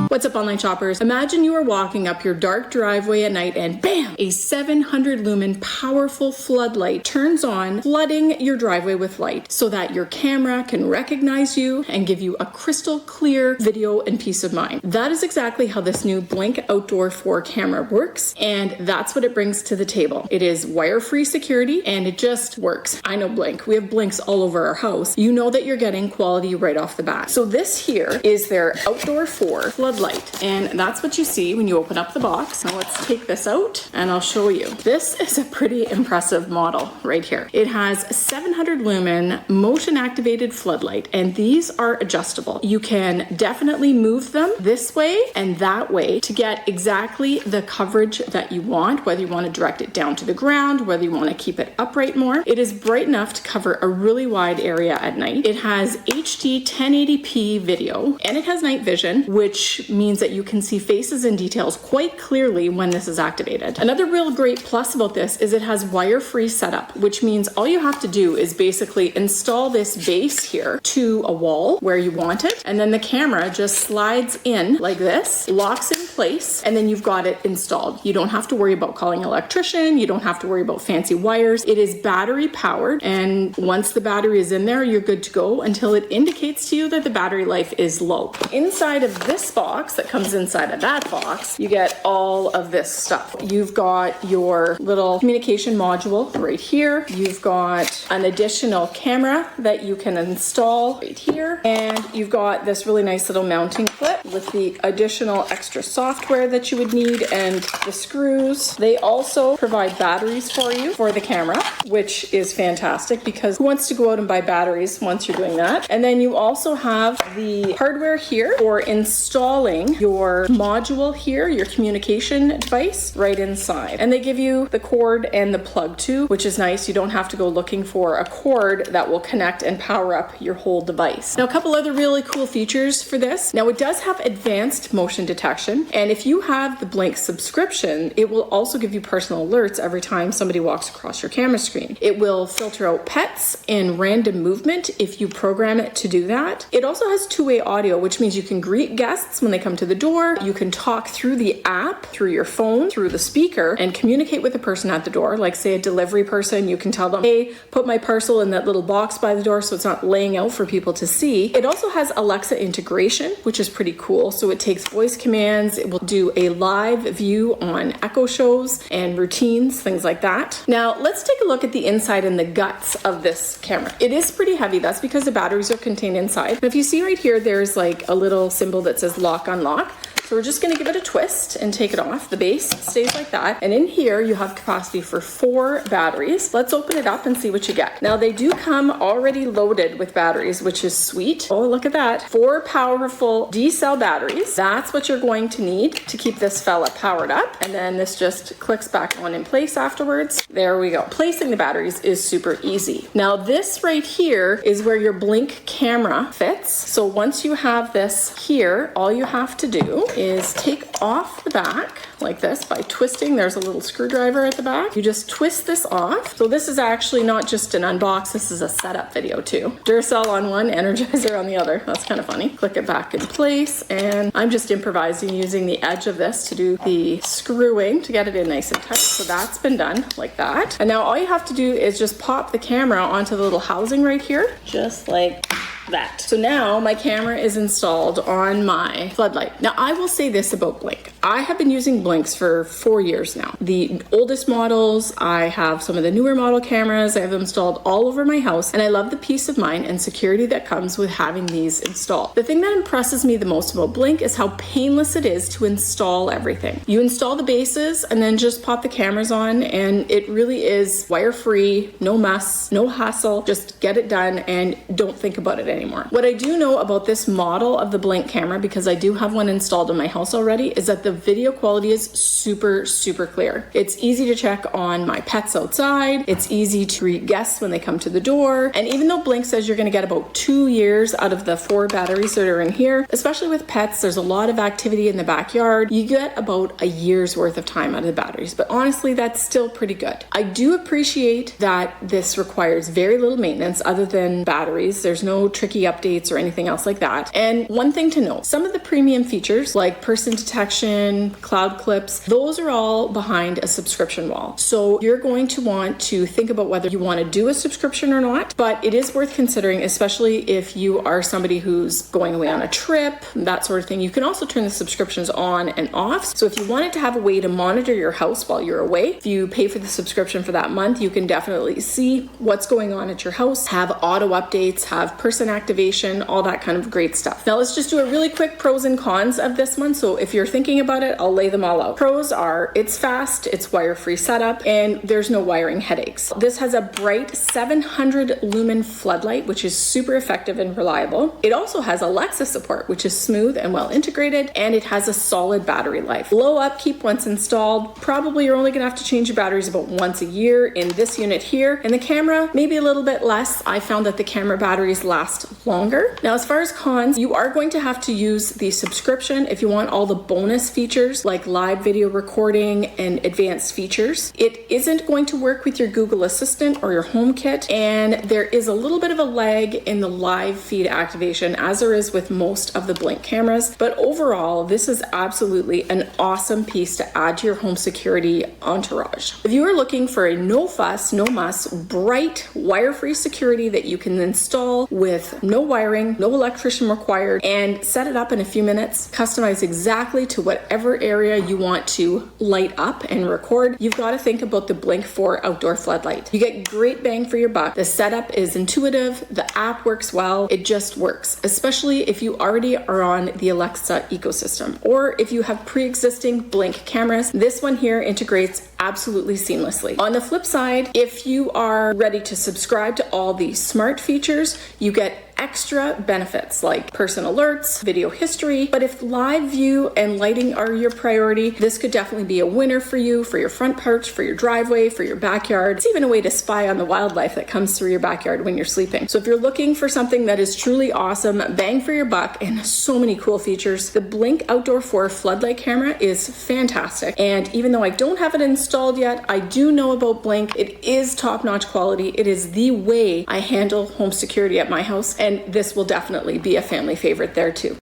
What's up, online shoppers? Imagine you are walking up your dark driveway at night and bam! A 700 lumen powerful floodlight turns on, flooding your driveway with light so that your camera can recognize you and give you a crystal clear video and peace of mind. That is exactly how this new Blink Outdoor 4 camera works, and that's what it brings to the table. It is wire-free security and it just works. I know Blink. We have Blinks all over our house. You know that you're getting quality right off the bat. So this here is their Outdoor 4 floodlight. And that's what you see when you open up the box. Now let's take this out and I'll show you. This is a pretty impressive model right here. It has 700 lumen motion activated floodlight, and these are adjustable. You can definitely move them this way and that way to get exactly the coverage that you want, whether you want to direct it down to the ground, whether you want to keep it upright more. It is bright enough to cover a really wide area at night. It has HD 1080p video and it has night vision, which means that you can see faces and details quite clearly when this is activated. Another real great plus about this is it has wire-free setup, which means all you have to do is basically install this base here to a wall where you want it, and then the camera just slides in like this, locks in place, and then you've got it installed. You don't have to worry about calling an electrician, you don't have to worry about fancy wires. It is battery powered, and once the battery is in there, you're good to go until it indicates to you that the battery life is low. Inside of this box that comes inside of that box, you get all of this stuff. You've got your little communication module right here. You've got an additional camera that you can install right here. And you've got this really nice little mounting clip with the additional extra software that you would need and the screws. They also provide batteries for you for the camera, which is fantastic because who wants to go out and buy batteries once you're doing that? And then you also have the hardware here for installing your module here, your communication device right inside. And they give you the cord and the plug too, which is nice. You don't have to go looking for a cord that will connect and power up your whole device. Now, a couple other really cool features for this. Now, it does have advanced motion detection. And if you have the Blink subscription, it will also give you personal alerts every time somebody walks across your camera screen. It will filter out pets and random movement if you program it to do that. It also has two-way audio, which means you can greet guests when they come to the door. You can talk through the app, through your phone, through the speaker, and communicate with the person at the door. Like, say, a delivery person, you can tell them, hey, put my parcel in that little box by the door so it's not laying out for people to see. It also has Alexa integration, which is pretty cool. So it takes voice commands. It will do a live view on Echo shows and routines, things like that. Now, let's take a look at the inside and the guts of this camera. It is pretty heavy. That's because the batteries are contained inside. And if you see right here, there's like a little symbol that says lock unlock. So we're just going to give it a twist and take it off. The base stays like that. And in here, you have capacity for 4 batteries. Let's open it up and see what you get. Now, they do come already loaded with batteries, which is sweet. Oh, look at that. 4 powerful D-cell batteries. That's what you're going to need to keep this fella powered up. And then this just clicks back on in place afterwards. There we go. Placing the batteries is super easy. Now, this right here is where your Blink camera fits. So once you have this here, all you have to do is take off the back like this by twisting. There's a little screwdriver at the back. You just twist this off. So this is actually not just an unbox, this is a setup video too. Duracell on one, Energizer on the other. That's kind of funny. Click it back in place, and I'm just improvising using the edge of this to do the screwing to get it in nice and tight. So that's been done like that. And now all you have to do is just pop the camera onto the little housing right here, just like that. So now my camera is installed on my floodlight. Now, I will say this about Blink. I have been using Blinks for 4 years now. The oldest models, I have some of the newer model cameras, I have them installed all over my house, and I love the peace of mind and security that comes with having these installed. The thing that impresses me the most about Blink is how painless it is to install everything. You install the bases and then just pop the cameras on, and it really is wire-free, no mess, no hassle, just get it done and don't think about it anymore. What I do know about this model of the Blink camera, because I do have one installed in my house already, is that the video quality is super, super clear. It's easy to check on my pets outside. It's easy to greet guests when they come to the door. And even though Blink says you're gonna get about 2 years out of the 4 batteries that are in here, especially with pets, there's a lot of activity in the backyard. You get about a year's worth of time out of the batteries, but honestly, that's still pretty good. I do appreciate that this requires very little maintenance other than batteries. There's no tricky tricky updates or anything else like that. And one thing to note, some of the premium features like person detection, cloud clips, those are all behind a subscription wall. So you're going to want to think about whether you want to do a subscription or not, but it is worth considering, especially if you are somebody who's going away on a trip, that sort of thing. You can also turn the subscriptions on and off. So if you wanted to have a way to monitor your house while you're away, if you pay for the subscription for that month, you can definitely see what's going on at your house, have auto updates, have person activation, all that kind of great stuff. Now let's just do a really quick pros and cons of this one. So if you're thinking about it, I'll lay them all out. Pros are it's fast, it's wire-free setup, and there's no wiring headaches. This has a bright 700 lumen floodlight, which is super effective and reliable. It also has Alexa support, which is smooth and well integrated, and it has a solid battery life. Low upkeep once installed. Probably you're only gonna have to change your batteries about once a year in this unit here. And the camera, maybe a little bit less. I found that the camera batteries last longer. Now, as far as cons, you are going to have to use the subscription if you want all the bonus features like live video recording and advanced features. It isn't going to work with your Google Assistant or your HomeKit, and there is a little bit of a lag in the live feed activation, as there is with most of the Blink cameras. But overall, this is absolutely an awesome piece to add to your home security entourage. If you are looking for a no fuss, no muss, bright, wire-free security that you can install with no wiring, no electrician required, and set it up in a few minutes, customize exactly to whatever area you want to light up and record, you've got to think about the Blink 4 outdoor floodlight. You get great bang for your buck. The setup is intuitive, the app works well, it just works, especially if you already are on the Alexa ecosystem, or if you have pre-existing Blink cameras. This one here integrates absolutely seamlessly. On the flip side, if you are ready to subscribe to all the smart features, you get extra benefits like person alerts, video history. But if live view and lighting are your priority, this could definitely be a winner for you, for your front porch, for your driveway, for your backyard. It's even a way to spy on the wildlife that comes through your backyard when you're sleeping. So if you're looking for something that is truly awesome, bang for your buck, and so many cool features, the Blink Outdoor 4 Floodlight Camera is fantastic. And even though I don't have it installed yet, I do know about Blink. It is top-notch quality. It is the way I handle home security at my house, and this will definitely be a family favorite there too.